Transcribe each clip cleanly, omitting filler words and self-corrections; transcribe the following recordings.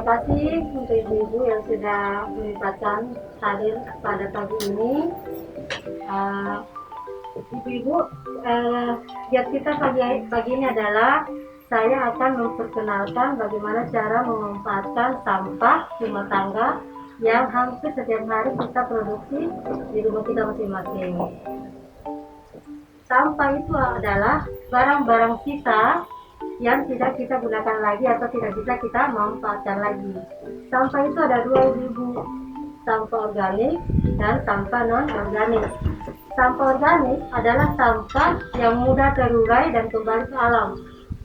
kasih untuk ibu-ibu yang sudah menyempatkan hadir pada pagi ini. Ibu-ibu, giat kita pagi ini adalah saya akan memperkenalkan bagaimana cara memanfaatkan sampah rumah tangga yang hampir setiap hari kita produksi di rumah kita masing-masing. Sampah itu adalah barang-barang sisa yang tidak kita gunakan lagi atau tidak bisa kita manfaatkan lagi. Sampah itu ada dua, ibu, sampah organik dan sampah non-organik. Sampah organik adalah sampah yang mudah terurai dan kembali ke alam.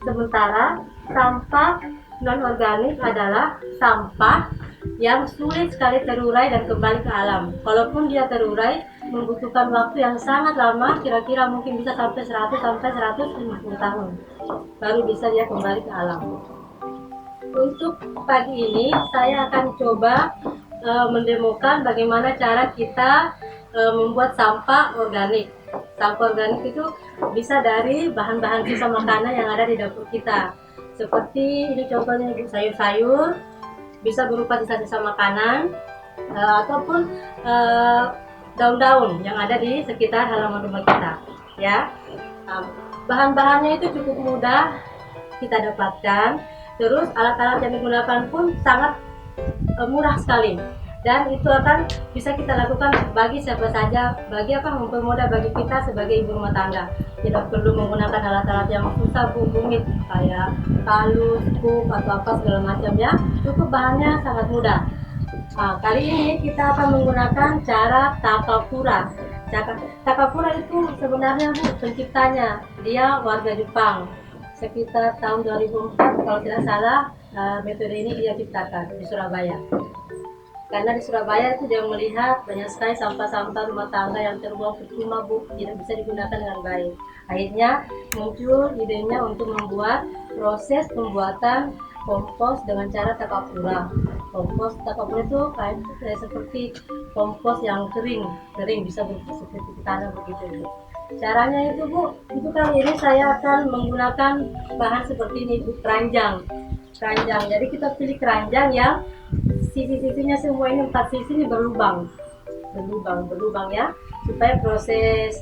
Sementara sampah non-organik adalah sampah yang sulit sekali terurai dan kembali ke alam. Kalaupun dia terurai, membutuhkan waktu yang sangat lama, kira-kira mungkin bisa sampai 100 sampai 150 tahun baru bisa dia kembali ke alam. Untuk pagi ini saya akan coba mendemokan bagaimana cara kita membuat sampah organik. Sampah organik itu bisa dari bahan-bahan sisa makanan yang ada di dapur kita. Seperti ini contohnya sayur-sayur, bisa berupa sisa-sisa makanan ataupun daun-daun yang ada di sekitar halaman rumah kita, ya. Bahan-bahannya itu cukup mudah kita dapatkan, terus alat-alat yang digunakan pun sangat murah sekali, dan itu akan bisa kita lakukan bagi siapa saja, bagi mempermudah bagi kita sebagai ibu rumah tangga. Tidak perlu menggunakan alat-alat yang susah rumit kayak palu, scoop atau apa segala macam, ya. Cukup bahannya sangat mudah. Kali ini kita akan menggunakan cara Takakura. Takakura itu sebenarnya penciptanya dia warga Jepang. Sekitar tahun 2004 kalau tidak salah, metode ini dia ciptakan di Surabaya. Karena di Surabaya itu dia melihat banyak sekali sampah-sampah rumah tangga yang terbuang percuma, Bu, tidak bisa digunakan dengan baik. Akhirnya muncul idenya untuk membuat proses pembuatan kompos dengan cara Takakura. Kompos Takakura itu kayak seperti kompos yang kering bisa seperti tanah begitu. Caranya itu, Bu, itu kali ini saya akan menggunakan bahan seperti ini, Bu, keranjang. Jadi kita pilih keranjang yang sisi-sisinya semua ini 4 sisi ini berlubang ya, supaya proses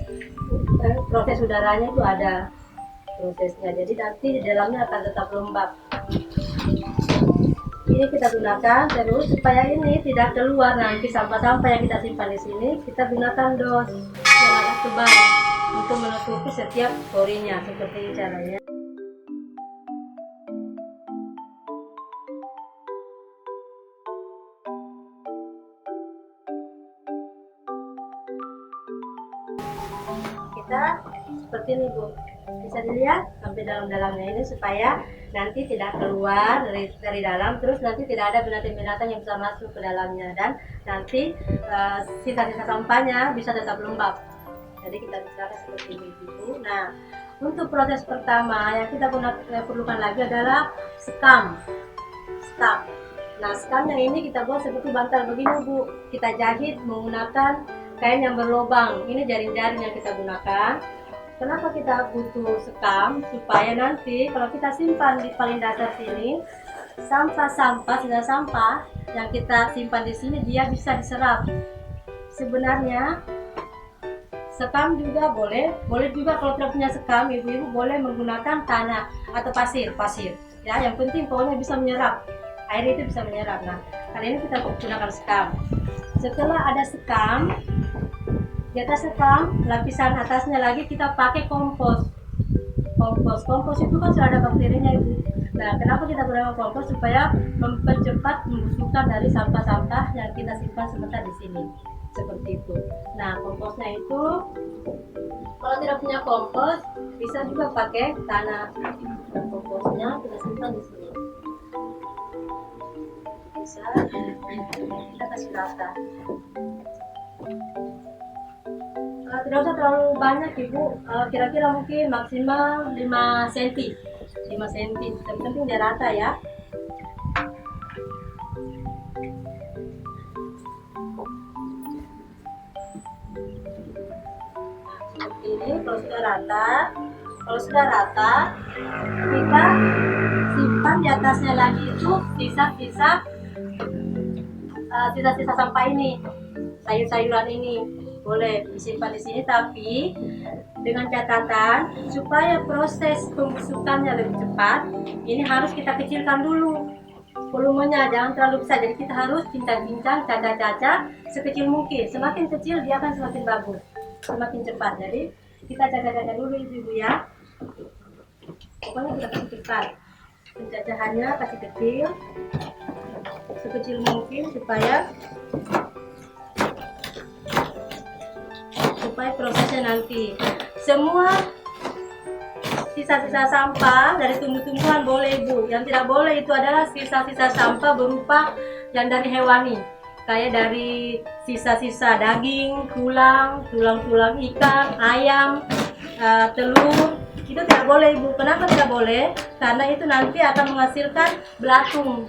udaranya itu ada prosesnya. Jadi nanti di dalamnya akan tetap lembab. Ini kita gunakan terus supaya ini tidak keluar nanti sampah-sampah yang kita simpan di sini. Kita gunakan dos yang agak tebal untuk menutupi setiap porinya, seperti ini caranya. Kita seperti ini, Bu, bisa dilihat sampai dalam-dalamnya ini supaya nanti tidak keluar dari dalam, terus nanti tidak ada binatang-binatang yang bisa masuk ke dalamnya, dan nanti sisa-sisa sampahnya bisa tetap lembab. Jadi kita bisa seperti ini, Bu. Nah, untuk proses pertama yang kita perlukan lagi adalah sekam. Nah, skamnya ini kita buat seperti bantal begini, Bu. Kita jahit menggunakan kain yang berlubang. Ini jaring-jaring yang kita gunakan. Kenapa kita butuh sekam? Supaya nanti kalau kita simpan di paling dasar sini, sisa sampah yang kita simpan di sini dia bisa diserap. Sebenarnya sekam juga boleh juga kalau tidak punya sekam, ibu-ibu boleh menggunakan tanah atau pasir. Ya, yang penting pokoknya bisa menyerap. Air itu bisa menyerap. Nah, kali ini kita gunakan sekam. Setelah ada sekam, di atas sekam, lapisan atasnya lagi kita pakai kompos. Kompos itu kan sudah ada bakterinya, Ibu. Nah, kenapa kita gunakan kompos? Supaya mempercepat pembusukan dari sampah-sampah yang kita simpan sebentar di sini. Seperti itu. Nah, komposnya itu kalau tidak punya kompos bisa juga pakai tanah. Komposnya kita simpan di sini. Bisa kita kasih rata. Tidak usah terlalu banyak, Ibu, kira-kira mungkin maksimal 5 cm. Yang penting dia rata, ya. Nah, seperti ini. Kalau sudah rata kita simpan di atasnya lagi itu sisa-sisa sisa-sisa sampah ini, sayur-sayuran ini boleh disimpan di sini, tapi dengan catatan supaya proses pembusukannya lebih cepat, ini harus kita kecilkan dulu volumenya, jangan terlalu besar. Jadi kita harus cincang-cincang, caca-caca sekecil mungkin. Semakin kecil dia akan semakin bagus, semakin cepat. Jadi kita caca-caca dulu ibu ya. Pokoknya kita kasih cepat. Pencacahannya kasih kecil, sekecil mungkin supaya prosesnya nanti semua sisa-sisa sampah dari tumbuh-tumbuhan boleh ibu. Yang tidak boleh itu adalah sisa-sisa sampah berupa yang dari hewani, kayak dari sisa-sisa daging, tulang ikan, ayam, telur, itu tidak boleh ibu. Kenapa tidak boleh? Karena itu nanti akan menghasilkan belatung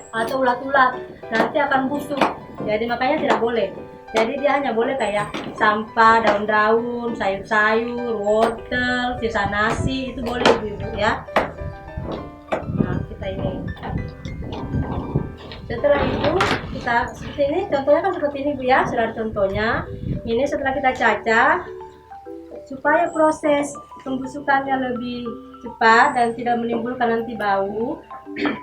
atau ulat-ulat, nanti akan busuk. Jadi makanya tidak boleh. Jadi dia hanya boleh kayak sampah, daun-daun, sayur-sayur, wortel, sisa nasi, itu boleh ibu ya. Nah kita ini, setelah itu kita seperti ini, contohnya kan seperti ini bu ya, sudah ada contohnya. Ini setelah kita cacah, supaya proses pembusukannya lebih cepat dan tidak menimbulkan nanti bau,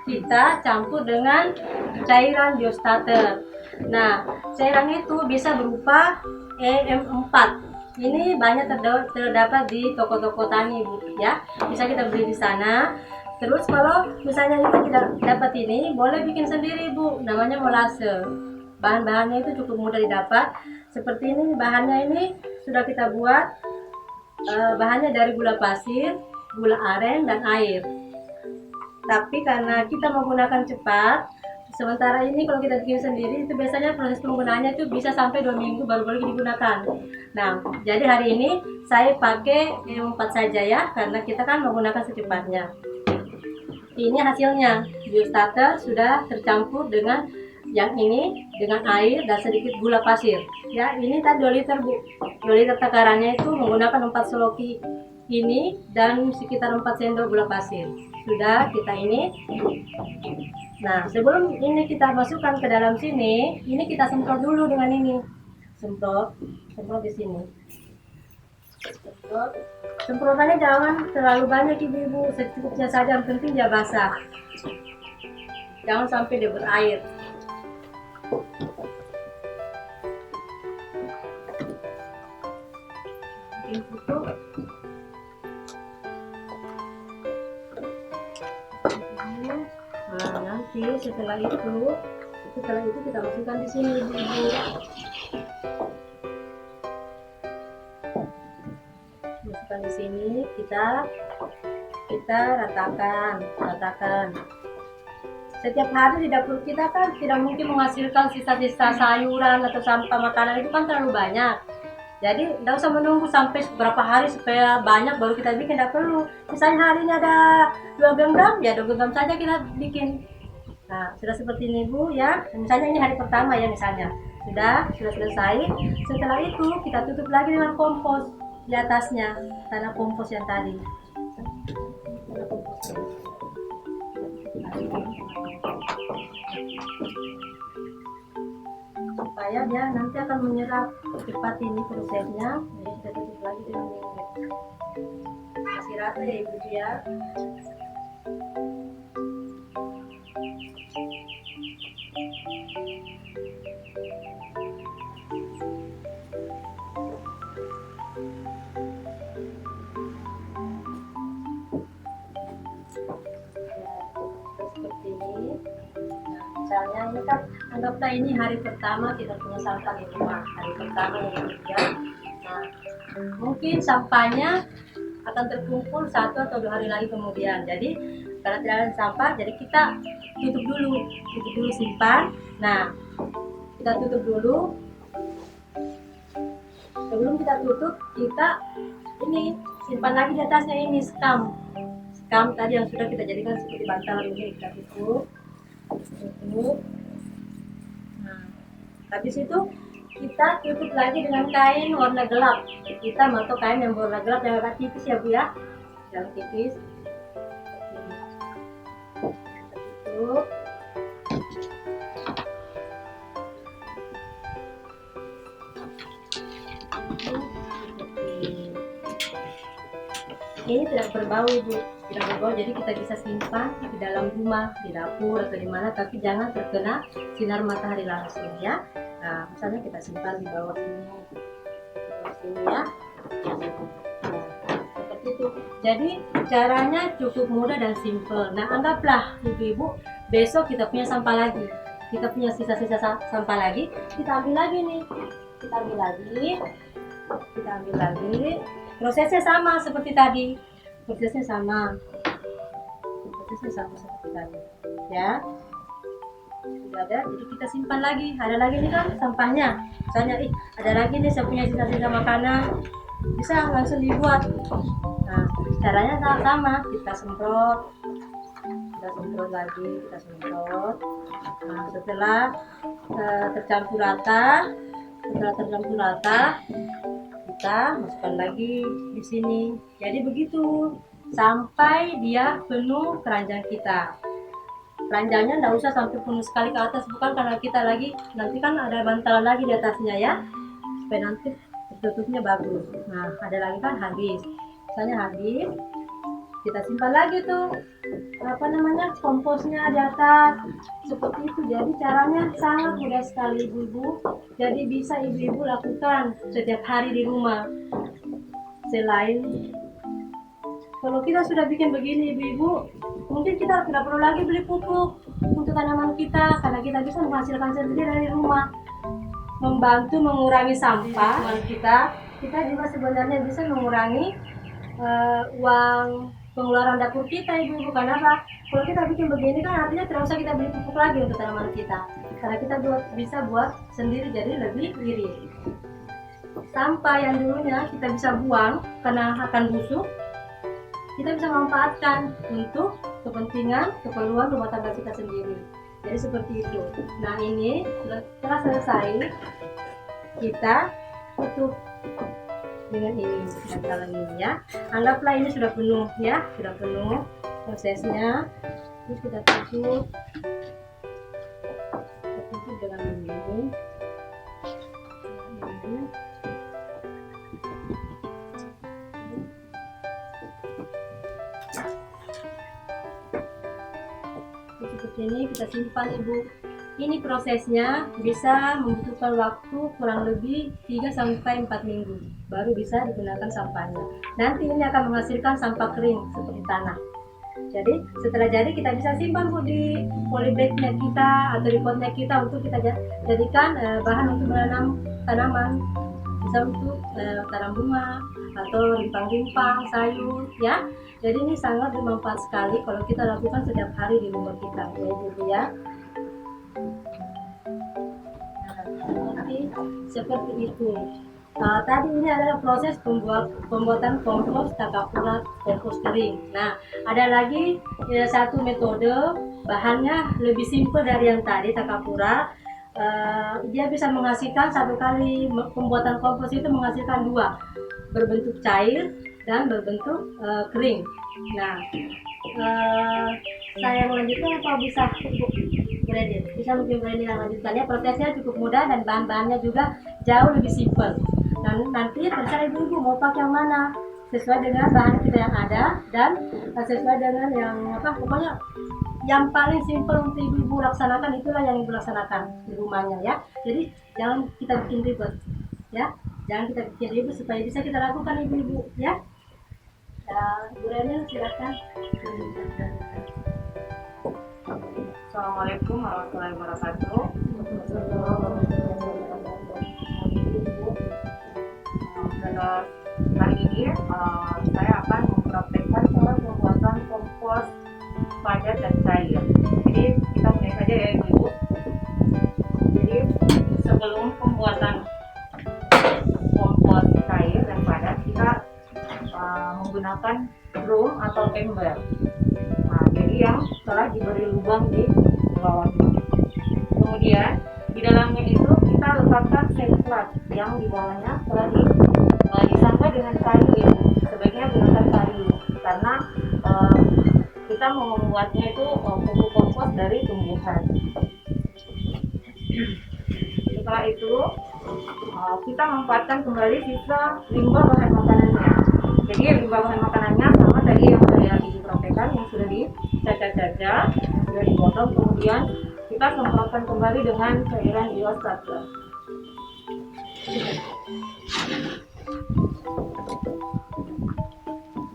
kita campur dengan cairan biostarter. Nah, cairan itu bisa berupa EM4. Ini banyak terdapat di toko-toko tani, Bu, ya. Bisa kita beli di sana. Terus kalau misalnya kita tidak dapat ini, boleh bikin sendiri, Bu. Namanya molase. Bahan-bahannya itu cukup mudah didapat. Seperti ini, bahannya ini sudah kita buat. Bahannya dari gula pasir, gula aren, dan air. Tapi karena kita menggunakan cepat, sementara ini kalau kita bikin sendiri itu biasanya proses penggunaannya itu bisa sampai 2 minggu baru boleh digunakan. Nah, jadi hari ini saya pakai yang 4 saja ya, karena kita kan menggunakan secepatnya. Ini hasilnya, biostarter sudah tercampur dengan yang ini, dengan air dan sedikit gula pasir. Ya, ini tadi 2 liter bu, 2 liter takarannya itu menggunakan 4 seloki ini dan sekitar 4 sendok gula pasir. Sudah kita ini. Nah, sebelum ini kita masukkan ke dalam sini, ini kita semprot dulu dengan ini. Semprot di sini. Semprotannya jangan terlalu banyak ibu-ibu, secukupnya saja, yang penting dia basah. Jangan sampai dia berair. Bikin tutup. Nah, nanti setelah itu kita masukkan di sini ibu-ibu. Masukkan di sini, kita ratakan. Setiap hari di dapur kita kan tidak mungkin menghasilkan sisa-sisa sayuran atau sampah makanan, itu kan terlalu banyak. Jadi tidak usah menunggu sampai beberapa hari supaya banyak baru kita bikin, tidak perlu. Misalnya hari ini ada 2 genggam, ya 2 genggam saja kita bikin. Nah, sudah seperti ini Bu ya. Misalnya ini hari pertama ya misalnya. Sudah selesai. Setelah itu kita tutup lagi dengan kompos di atasnya, tanah kompos yang tadi. Supaya dia nanti akan menyerap cepat ini prosesnya. Jadi kita tutup lagi dengan minyak. Masih rata ya ibu ya. Seperti ini. Nah, misalnya ini kan anggaplah ini hari pertama kita punya sampah di rumah, hari pertama ya. Nah, mungkin sampahnya akan terkumpul 1 atau 2 hari lagi kemudian. Jadi karena tidak ada sampah, jadi kita tutup dulu simpan. Nah, kita tutup dulu. Sebelum kita tutup, kita ini simpan lagi di atasnya ini skam tadi yang sudah kita jadikan seperti bantalan ini, kita tutup. Nah, habis itu kita tutup lagi dengan kain warna gelap. Kita mau kain yang warna gelap yang agak tipis ya Bu ya, yang tipis. aduk. Ini tidak berbau Ibu, tidak berbau, jadi kita bisa simpan di dalam rumah, di dapur atau di mana, tapi jangan terkena sinar matahari langsung ya. Nah, misalnya kita simpan di bawah sini ya. Nah, seperti itu. Jadi caranya cukup mudah dan simple. Nah, anggaplah ibu-ibu besok kita punya sampah lagi, kita punya sisa-sisa sampah lagi, kita ambil lagi nih, kita ambil lagi. Prosesnya sama seperti tadi. Prosesnya sama seperti tadi. Ya. Sudah ada, jadi kita simpan lagi. Ada lagi nih kan sampahnya. Misalnya, ada lagi nih saya punya sisa-sisa makanan. Bisa langsung dibuat. Nah, caranya sama. Kita semprot lagi. Nah, setelah tercampur rata, kita masukkan lagi di sini. Jadi begitu sampai dia penuh keranjang kita. Keranjangnya enggak usah sampai penuh sekali ke atas, bukan, karena kita lagi nanti kan ada bantalan lagi di atasnya ya, supaya nanti tertutupnya bagus. Nah, ada lagi kan habis. Misalnya habis, kita simpan lagi tuh komposnya di atas seperti itu. Jadi caranya sangat mudah sekali ibu-ibu, jadi bisa ibu-ibu lakukan setiap hari di rumah. Selain kalau kita sudah bikin begini ibu-ibu, mungkin kita tidak perlu lagi beli pupuk untuk tanaman kita, karena kita bisa menghasilkan sendiri dari rumah, membantu mengurangi sampah kita juga sebenarnya bisa mengurangi uang pengeluaran dapur kita ibu-ibu. Karena apa? Kalau kita bikin begini kan artinya tidak usah kita beli pupuk lagi untuk tanaman kita, karena kita bisa buat sendiri, jadi lebih irit. Sampah yang dulunya kita bisa buang karena akan busuk, kita bisa manfaatkan untuk keperluan rumah tangga kita sendiri. Jadi seperti itu. Nah, ini setelah selesai, kita tutup dengan ini, bantalan ini ya. Anggaplah ini sudah penuh ya, sudah penuh prosesnya. Terus kita tutup dengan ini. Seperti ini kita simpan ibu. Ini prosesnya bisa membutuhkan waktu kurang lebih 3-4 minggu baru bisa digunakan sampahnya. Nanti ini akan menghasilkan sampah kering seperti tanah. Jadi setelah jadi kita bisa simpan Bu di polybagnya kita atau di potnya kita untuk kita jadikan bahan untuk menanam tanaman. Bisa untuk tanam bunga atau rimpang-rimpang sayur ya. Jadi ini sangat bermanfaat sekali kalau kita lakukan setiap hari di rumah kita ya ibu ya. Seperti itu. Tadi ini adalah proses pembuatan kompos takapura kompos kering. Nah, ada lagi satu metode, bahannya lebih simpel dari yang tadi takapura. Dia bisa menghasilkan satu kali pembuatan kompos itu menghasilkan dua, berbentuk cair dan berbentuk kering. Nah, saya melanjutkan atau bisa Brandon? Bisa mungkin Brandon yang lanjutkannya. Prosesnya cukup mudah dan bahan-bahannya juga jauh lebih simpel. Dan nanti terserah ibu-ibu mau pakai yang mana, sesuai dengan bahan kita yang ada dan sesuai dengan yang pokoknya yang paling simpel untuk ibu-ibu laksanakan, itulah yang ibu laksanakan di rumahnya ya. Jadi jangan kita bikin ribet ya, jangan kita bikin ribet supaya bisa kita lakukan ibu-ibu ya. Bu Reni silakan. Assalamualaikum warahmatullahi wabarakatuh. Pada hari ini saya akan mempraktekkan cara pembuatan kompos padat dan cair. Jadi kita mulai saja ya ibu. Jadi sebelum pembuatan kompos cair dan padat, kita menggunakan drum atau ember. Nah, jadi yang telah diberi lubang di bawahnya. Kemudian di dalamnya itu kita letakkan semplat yang di bawahnya telah disangga dengan kayu ya. Sebaiknya gunakan kayu karena kita mau membuatnya itu pupuk kompos dari tumbuhan. Setelah itu kita manfaatkan kembali sisa limbah bahan makanannya. Jadi limbah bahan makanannya sama tadi yang saya ibu praktekkan, yang sudah dicacah-cacah, yang sudah dipotong, kemudian kita semprotkan kembali dengan cairan biostarter.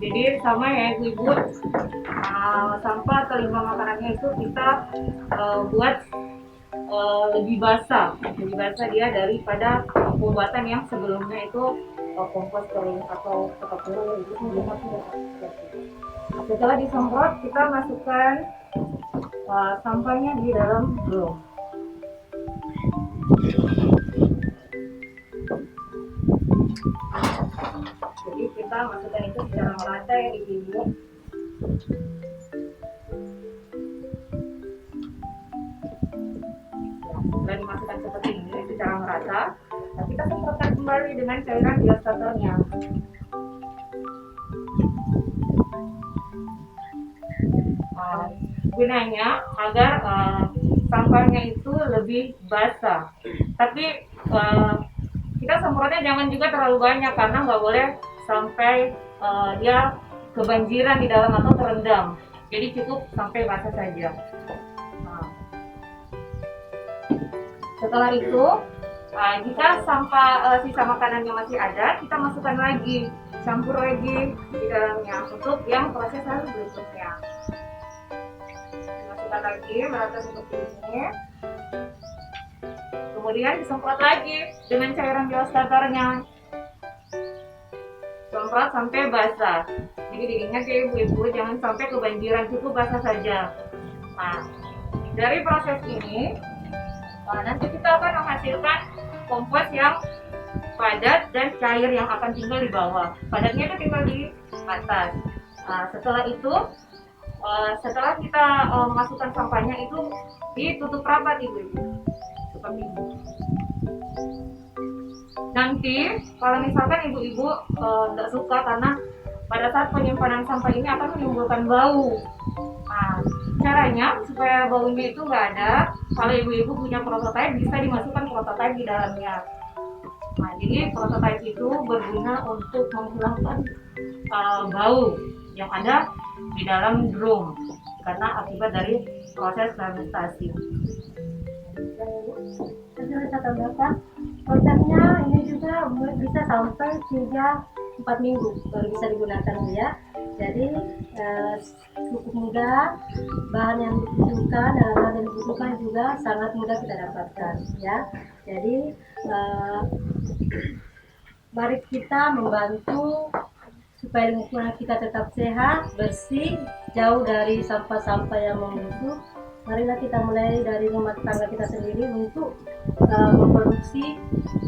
Jadi sama ya ibu-ibu, sampah atau limbah makanannya itu kita buat lebih basah dia daripada pembuatan yang sebelumnya itu kompos kering atau tetap kering itu sebelumnya sudah. Setelah disemprot, kita masukkan sampahnya di dalam drum. Jadi kita masukkan itu secara merata ya ibu. Setelah dimasukkan seperti ini secara merata, kita semprotkan kembali dengan cairan biostarternya. Gunanya agar sampahnya itu lebih basah. Tapi kita semprotnya jangan juga terlalu banyak karena nggak boleh sampai dia kebanjiran di dalam atau terendam. Jadi cukup sampai basah saja. Setelah itu, jika sisa makanannya masih ada, kita masukkan lagi, campur lagi di dalamnya untuk yang proses berikutnya. Masukkan lagi merata seperti ini. Kemudian disemprot lagi dengan cairan biostarternya. Semprot sampai basah. Jadi diingat ya ibu-ibu, jangan sampai kebanjiran, cukup basah saja. Nah, dari proses ini nanti kita akan menghasilkan kompos yang padat dan cair yang akan tinggal di bawah. Padatnya itu tinggal di atas. Setelah itu, setelah kita masukkan sampahnya itu ditutup rapat ibu-ibu, seperti ini. Nanti kalau misalkan ibu-ibu tidak suka karena pada saat penyimpanan sampah ini akan menimbulkan bau. Caranya supaya baunya itu nggak ada, kalau ibu-ibu punya prototipe bisa dimasukkan prototipe di dalamnya. Jadi prototipe itu berguna untuk menghilangkan bau yang ada di dalam drum karena akibat dari proses fermentasi. Saya tambahkan, prosesnya ini juga bisa sampai 3-4 minggu baru bisa digunakan ya. Jadi cukup mudah, bahan yang dibutuhkan, dalam hal yang dibutuhkan juga sangat mudah kita dapatkan ya. Jadi mari kita membantu supaya lingkungan kita tetap sehat, bersih, jauh dari sampah-sampah yang membusuk. Marilah kita mulai dari rumah tangga kita sendiri untuk memproduksi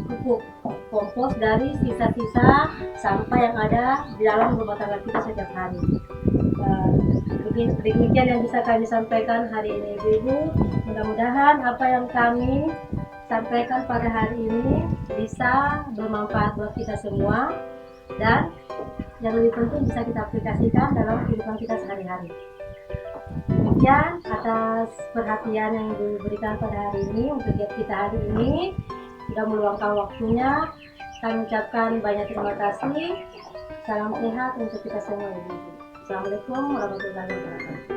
pupuk kompos dari sisa-sisa sampah yang ada di dalam rumah tangga kita setiap hari. Demikian yang bisa kami sampaikan hari ini ibu-ibu. Mudah-mudahan apa yang kami sampaikan pada hari ini bisa bermanfaat buat kita semua dan yang lebih penting bisa kita aplikasikan dalam kehidupan kita sehari-hari. Demikian atas perhatian yang diberikan pada hari ini untuk kita hari ini, sudah meluangkan waktunya. Kami ucapkan banyak terima kasih. Salam sehat untuk kita semua ibu-ibu. Assalamualaikum warahmatullahi wabarakatuh.